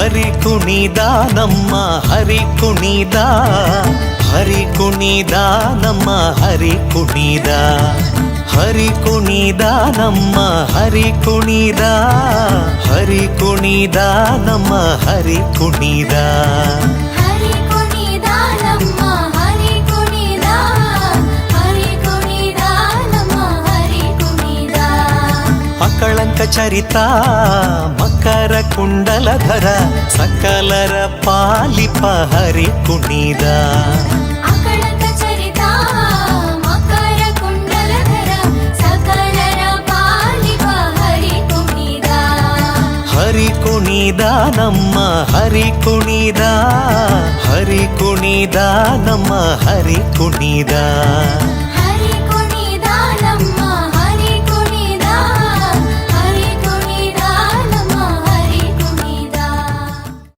ಹರಿ ಕುಣಿದ ನಮ್ಮ ಹರಿ ಕುಣಿದ, ಹರಿ ಕುಣಿದ ನಮ್ಮ ಹರಿ ಕುಣಿದ, ಹರಿ ಕುಣಿದ ನಮ್ಮ ಹರಿ ಕುಣಿದ, ಹರಿ ಕುಣಿದ ನಮ್ಮ ಹರಿ ಕುಣಿದ. ಹರಿ ಕುಣಿದ ನಮ್ಮ ಹರಿ ಕುಣಿದ, ಹರಿ ಕುಣಿದ ನಮ್ಮ ಹರಿ ಕುಣಿದ. ಅಕಳಂಕ ಚರಿತ ಮಕರ ಕುಂಡಲಧರ ಸಕಲರ ಪಾಲಿಪ ಹರಿ ಕುಣಿದ. ಅಕಳಂಕ ಚರಿತ ಮಕರ ಕುಂಡಲಧರ ಸಕಲರ ಪಾಲಿಪ ಹರಿ ಕುಣಿದ. ಹರಿ ಕುಣಿದ ನಮ್ಮ ಹರಿ ಕುಣಿದ, ಹರಿ ಕುಣಿದ ನಮ್ಮ ಹರಿ ಕುಣಿದ.